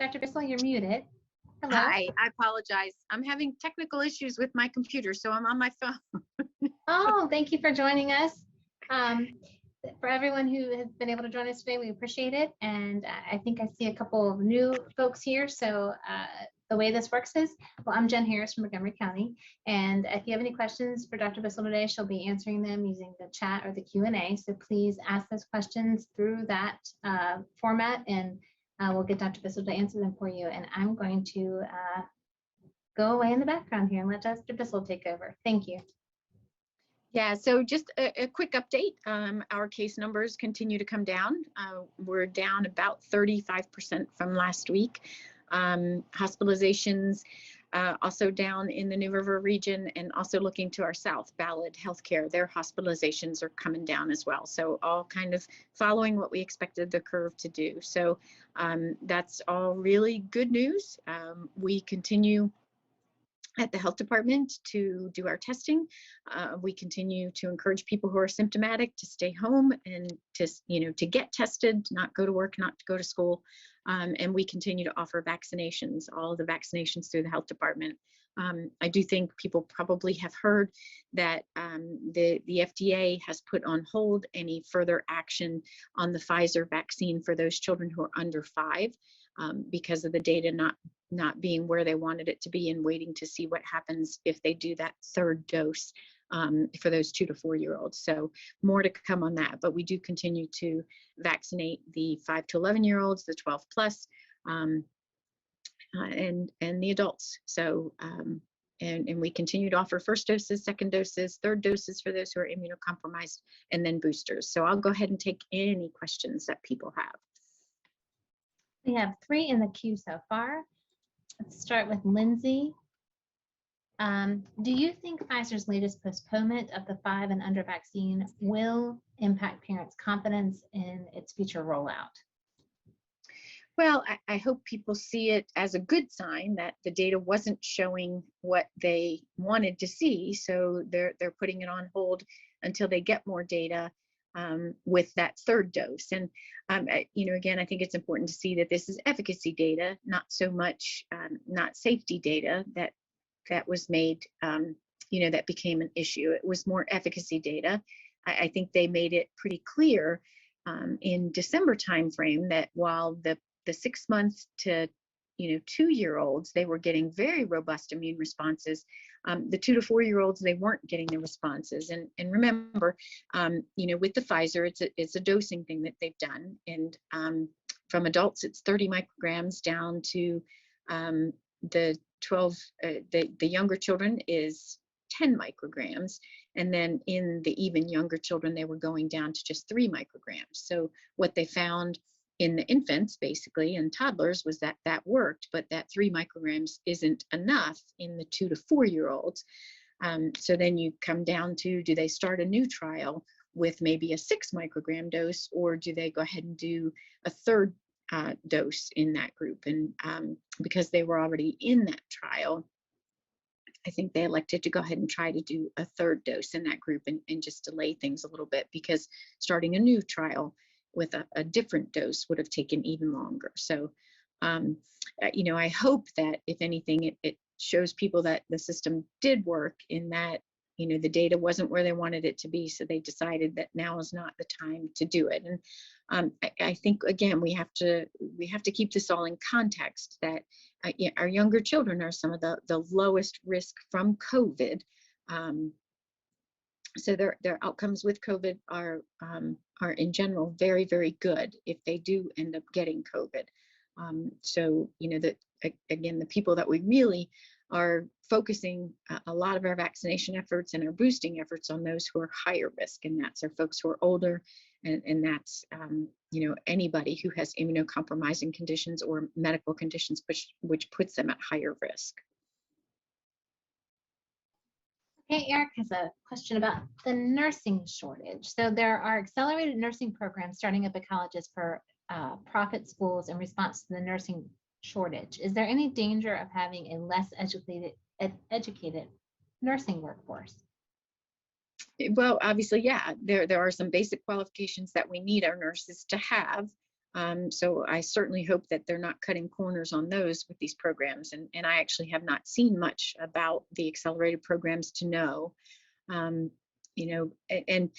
Dr. Bissell, you're muted. Hello. Hi, I apologize. I'm having technical issues with my computer, so I'm on my phone. Oh, thank you for joining us. For everyone who has been able to join us today, we appreciate it. And I think I see a couple of new folks here. So the way this works is, well, I'm Jen Harris from Montgomery County. And if you have any questions for Dr. Bissell today, she'll be answering them using the chat or the Q&A. So please ask those questions through that format, and we'll get Dr. Bissell to answer them for you. And I'm going to go away in the background here and let Dr. Bissell take over. Thank you. Yeah, so just a quick update. Our case numbers continue to come down. We're down about 35% from last week. Hospitalizations also down in the New River region, and also looking to our south, Ballad Healthcare, their hospitalizations are coming down as well. So all kind of following what we expected the curve to do. So that's all really good news. We continue at the health department to do our testing. We continue to encourage people who are symptomatic to stay home and to get tested, not go to work, not to go to school. And we continue to offer vaccinations, all of the vaccinations through the health department. I do think people probably have heard that the FDA has put on hold any further action on the Pfizer vaccine for those children who are under 5 because of the data not being where they wanted it to be, and waiting to see what happens if they do that 3rd dose for those 2 to 4-year-olds. So more to come on that, but we do continue to vaccinate the 5 to 11-year-olds, the 12 plus, and the adults. So and we continue to offer 1st doses, 2nd doses, 3rd doses for those who are immunocompromised, and then boosters. So I'll go ahead and take any questions that people have. We have 3 in the queue so far. Let's start with Lindsay. Do you think Pfizer's latest postponement of the 5 and under vaccine will impact parents' confidence in its future rollout? Well, I hope people see it as a good sign that the data wasn't showing what they wanted to see, so they're putting it on hold until they get more data with that 3rd dose. And again, I think it's important to see that this is efficacy data, not so much not safety data that was made, that became an issue. It was more efficacy data. I think they made it pretty clear in December timeframe that while the 6 months to 2-year-olds, they were getting very robust immune responses. The 2 to 4-year-olds, they weren't getting the responses. And remember, with the Pfizer, it's a dosing thing that they've done. And from adults, it's 30 micrograms down to the 12. The younger children is 10 micrograms. And then in the even younger children, they were going down to just 3 micrograms. So what they found in the infants, basically, and toddlers, was that worked, but that 3 micrograms isn't enough in the 2 to 4-year-olds. So then you come down to, do they start a new trial with maybe a 6 microgram dose, or do they go ahead and do a 3rd dose in that group? And because they were already in that trial, I think they elected to go ahead and try to do a 3rd dose in that group and just delay things a little bit, because starting a new trial with a different dose would have taken even longer. So, I hope that if anything, it shows people that the system did work, in that, the data wasn't where they wanted it to be. So they decided that now is not the time to do it. And I think, again, we have to keep this all in context, that our younger children are some of the lowest risk from COVID. So their outcomes with COVID are in general very, very good if they do end up getting COVID. So again, the people that we really are focusing a lot of our vaccination efforts and our boosting efforts on, those who are higher risk, and that's our folks who are older, and that's anybody who has immunocompromising conditions or medical conditions which puts them at higher risk. Okay, Eric has a question about the nursing shortage. So there are accelerated nursing programs starting up at colleges for profit schools in response to the nursing shortage. Is there any danger of having a less educated nursing workforce? Well, obviously, yeah, there are some basic qualifications that we need our nurses to have. So I certainly hope that they're not cutting corners on those with these programs. And I actually have not seen much about the accelerated programs to know, you know, and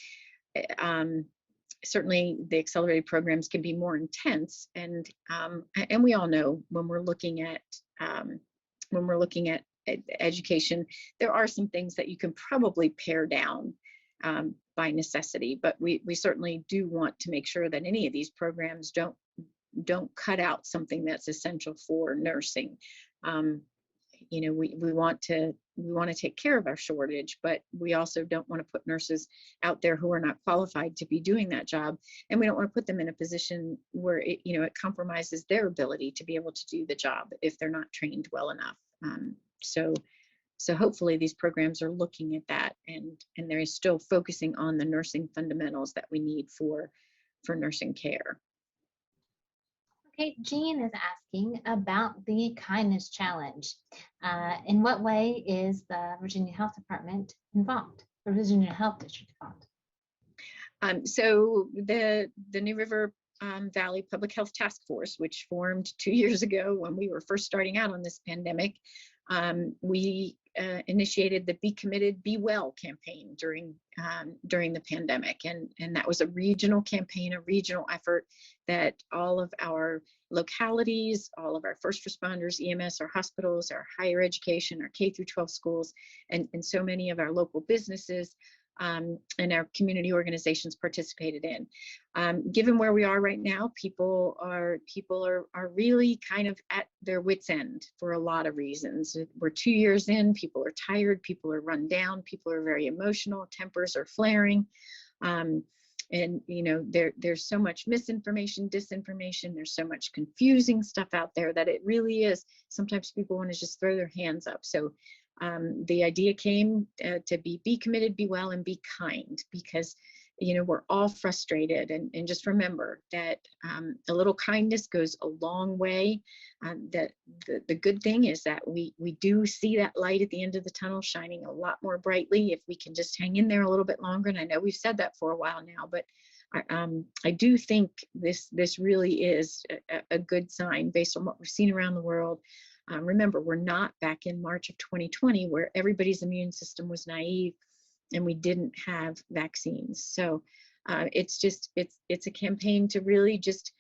certainly the accelerated programs can be more intense. And we all know when we're looking at education, there are some things that you can probably pare down by necessity, but we certainly do want to make sure that any of these programs don't cut out something that's essential for nursing. You know, we want to take care of our shortage, but we also don't want to put nurses out there who are not qualified to be doing that job, and we don't want to put them in a position where it compromises their ability to be able to do the job if they're not trained well enough. So hopefully these programs are looking at that, and they're still focusing on the nursing fundamentals that we need for nursing care. Okay, Jean is asking about the kindness challenge. In what way is the Virginia Health Department involved, or Virginia Health District involved? So the New River Valley Public Health Task Force, which formed 2 years ago when we were first starting out on this pandemic, we initiated the Be Committed, Be Well campaign during the pandemic, and that was a regional campaign, a regional effort that all of our localities, all of our first responders, EMS, our hospitals, our higher education, our K through 12 schools, and so many of our local businesses and our community organizations participated in. Given where we are right now, people are really kind of at their wits' end for a lot of reasons. We're 2 years in, people are tired, people are run down, people are very emotional, tempers are flaring. And there's so much misinformation, disinformation, there's so much confusing stuff out there that it really is, sometimes people want to just throw their hands up. So the idea came to be committed, be well, and be kind, because we're all frustrated, and just remember that a little kindness goes a long way. That the good thing is that we do see that light at the end of the tunnel shining a lot more brightly if we can just hang in there a little bit longer. And I know we've said that for a while now, but I do think this really is a good sign based on what we've seen around the world. Remember, we're not back in March of 2020 where everybody's immune system was naive and we didn't have vaccines. So it's a campaign to really just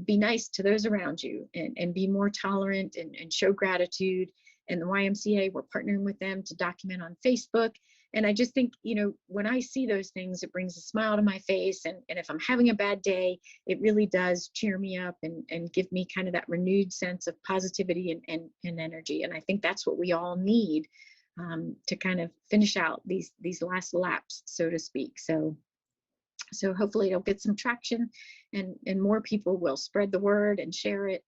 be nice to those around you, and be more tolerant, and show gratitude. And the YMCA, we're partnering with them to document on Facebook. And I just think, when I see those things, it brings a smile to my face. And if I'm having a bad day, it really does cheer me up and give me kind of that renewed sense of positivity and energy. And I think that's what we all need to kind of finish out these last laps, so to speak. So hopefully it'll get some traction, and more people will spread the word and share it.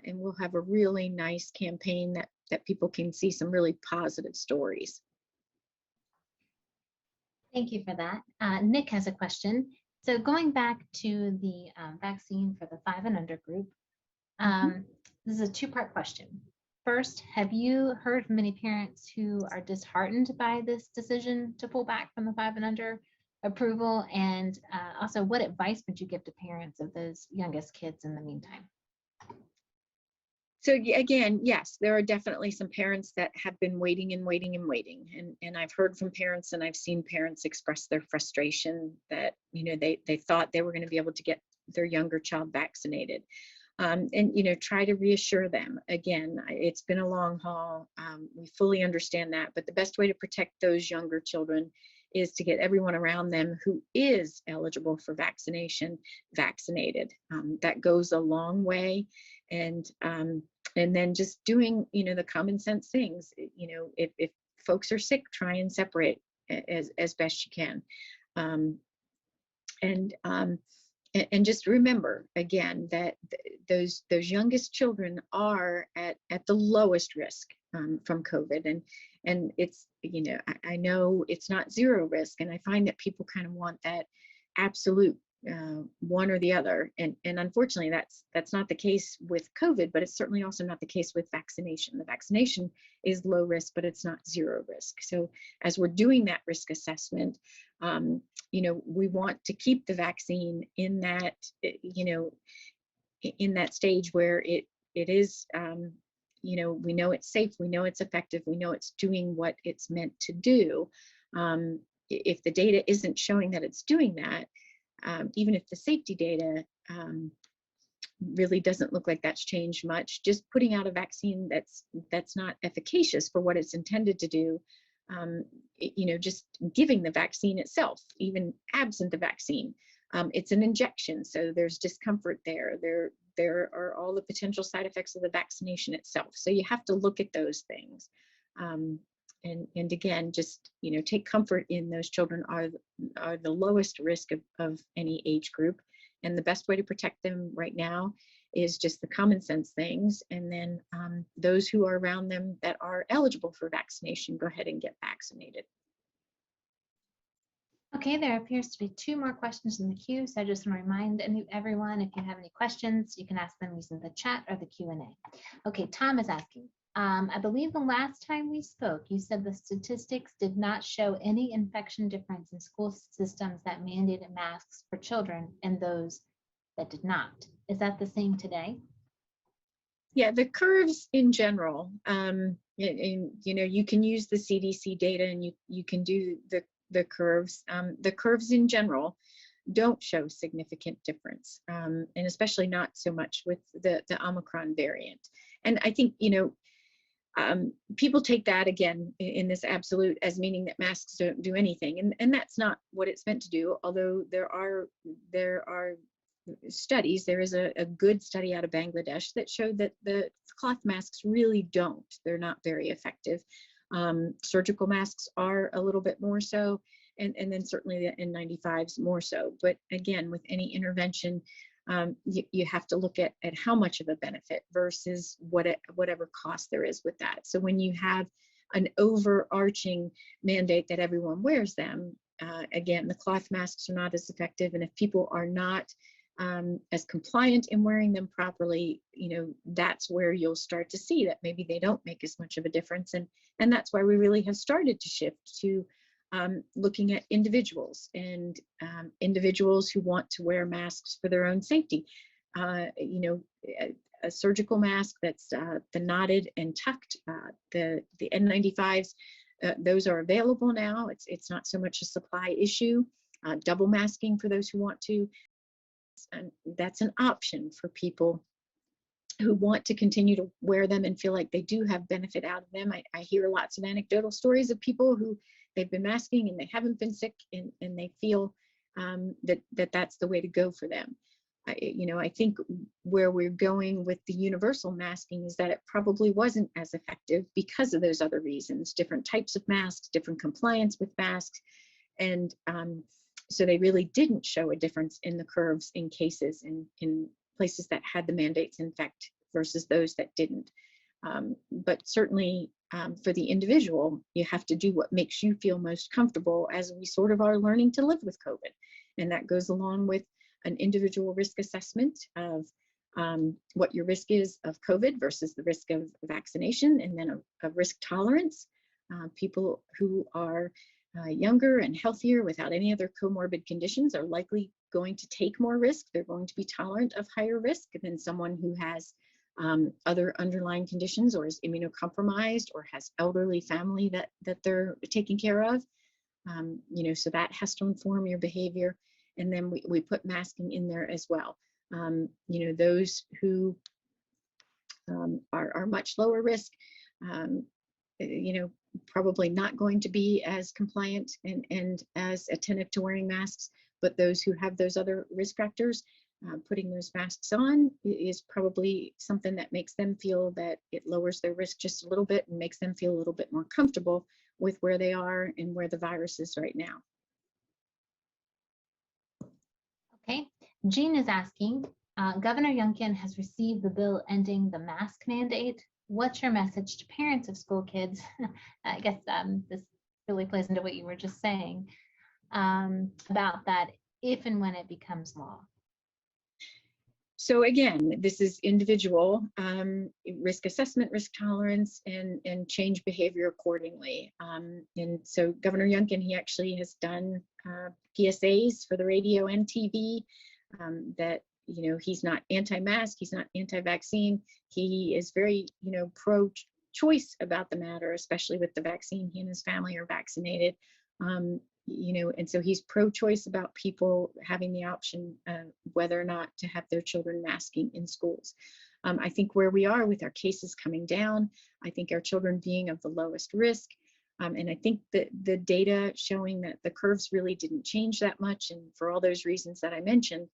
And we'll have a really nice campaign that people can see some really positive stories. Thank you for that. Nick has a question. So going back to the vaccine for the 5 and under group, this is a 2-part question. First, have you heard from many parents who are disheartened by this decision to pull back from the 5 and under approval? And also, what advice would you give to parents of those youngest kids in the meantime? So again, yes, there are definitely some parents that have been waiting and waiting and waiting. And I've heard from parents, and I've seen parents express their frustration that, they thought they were going to be able to get their younger child vaccinated. And try to reassure them. Again, it's been a long haul. We fully understand that, but the best way to protect those younger children is to get everyone around them who is eligible for vaccination vaccinated. That goes a long way. And then just doing, the common sense things. If folks are sick, try and separate as best you can. And just remember again that those youngest children are at the lowest risk from COVID, and it's I know it's not zero risk, and I find that people kind of want that absolute one or the other. And unfortunately, that's not the case with COVID, but it's certainly also not the case with vaccination. The vaccination is low risk, but it's not zero risk. So as we're doing that risk assessment, we want to keep the vaccine in that, in that stage where it is, we know it's safe, we know it's effective, we know it's doing what it's meant to do. If the data isn't showing that it's doing that, even if the safety data really doesn't look like that's changed much, just putting out a vaccine that's not efficacious for what it's intended to do, just giving the vaccine itself, even absent the vaccine, it's an injection, so there's discomfort there. There are all the potential side effects of the vaccination itself. So you have to look at those things. And again, just, take comfort in those children are the lowest risk of any age group. And the best way to protect them right now is just the common sense things. And then those who are around them that are eligible for vaccination, go ahead and get vaccinated. Okay, there appears to be 2 more questions in the queue. So I just want to remind everyone, if you have any questions, you can ask them using the chat or the Q&A. Okay, Tom is asking, I believe the last time we spoke, you said the statistics did not show any infection difference in school systems that mandated masks for children and those that did not. Is that the same today? Yeah, the curves in general, and you can use the CDC data and you can do the curves. The curves in general don't show significant difference, and especially not so much with the Omicron variant. And I think, people take that again in this absolute as meaning that masks don't do anything, and that's not what it's meant to do. Although there are studies, there is a good study out of Bangladesh that showed that the cloth masks really don't. They're not very effective. Surgical masks are a little bit more so, and then certainly the N95s more so. But again, with any intervention, you have to look at how much of a benefit versus whatever cost there is with that. So when you have an overarching mandate that everyone wears them, again, the cloth masks are not as effective. And if people are not as compliant in wearing them properly, that's where you'll start to see that maybe they don't make as much of a difference. And that's why we really have started to shift to looking at individuals and individuals who want to wear masks for their own safety. A surgical mask that's the knotted and tucked, the N95s, those are available now. It's not so much a supply issue. Double masking for those who want to. And that's an option for people who want to continue to wear them and feel like they do have benefit out of them. I hear lots of anecdotal stories of people who they've been masking and they haven't been sick, and they feel that's the way to go for them. I think where we're going with the universal masking is that it probably wasn't as effective because of those other reasons, different types of masks, different compliance with masks. And so they really didn't show a difference in the curves in cases in places that had the mandates in effect versus those that didn't. But certainly for the individual, you have to do what makes you feel most comfortable as we sort of are learning to live with COVID. And that goes along with an individual risk assessment of what your risk is of COVID versus the risk of vaccination, and then a risk tolerance. People who are younger and healthier without any other comorbid conditions are likely going to take more risk. They're going to be tolerant of higher risk than someone who has other underlying conditions or is immunocompromised or has elderly family that they're taking care of. So that has to inform your behavior. And then we put masking in there as well. Those who are much lower risk, probably not going to be as compliant and as attentive to wearing masks, but those who have those other risk factors, putting those masks on is probably something that makes them feel that it lowers their risk just a little bit and makes them feel a little bit more comfortable with where they are and where the virus is right now. Okay, Jean is asking, Governor Youngkin has received the bill ending the mask mandate. What's your message to parents of school kids? I guess this really plays into what you were just saying about that. if and when it becomes law? So again, this is individual risk assessment, risk tolerance, and change behavior accordingly. And so Governor Youngkin, he actually has done PSAs for the radio and TV that, you know, he's not anti-mask, he's not anti-vaccine. He is very, you know, pro-choice about the matter, especially with the vaccine. He and his family are vaccinated. You know, and so he's pro-choice about people having the option whether or not to have their children masking in schools. I think where we are with our cases coming down, I think our children being of the lowest risk, and I think that the data showing that the curves really didn't change that much, and for all those reasons that I mentioned,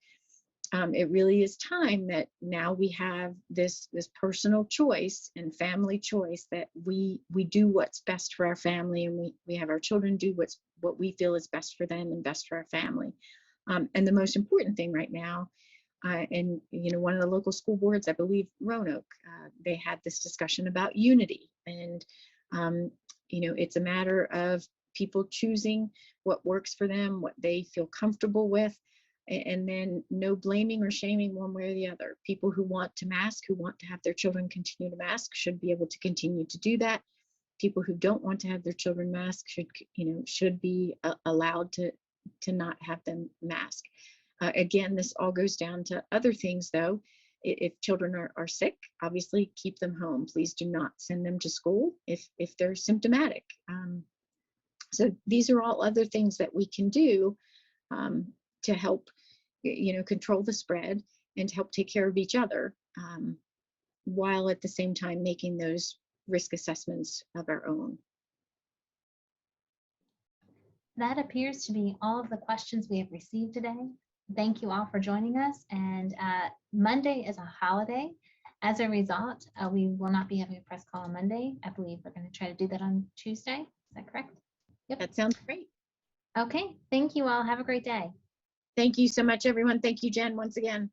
it really is time that now we have this personal choice and family choice that we do what's best for our family, and we have our children do what we feel is best for them and best for our family. And the most important thing right now, and you know, one of the local school boards, I believe Roanoke, they had this discussion about unity, and you know, it's a matter of people choosing what works for them, what they feel comfortable with. And then no blaming or shaming one way or the other. People who want to mask, who want to have their children continue to mask, should be able to continue to do that. People who don't want to have their children mask should be allowed to not have them mask. Again, this all goes down to other things though. If children are sick, obviously keep them home. Please do not send them to school if they're symptomatic. So these are all other things that we can do to help, you know, control the spread and to help take care of each other, while at the same time making those risk assessments of our own. That appears to be all of the questions we have received today. Thank you all for joining us. And Monday is a holiday. As a result, we will not be having a press call on Monday. I believe we're going to try to do that on Tuesday. Is that correct? Yep. That sounds great. Okay. Thank you all. Have a great day. Thank you so much, everyone. Thank you, Jen, once again.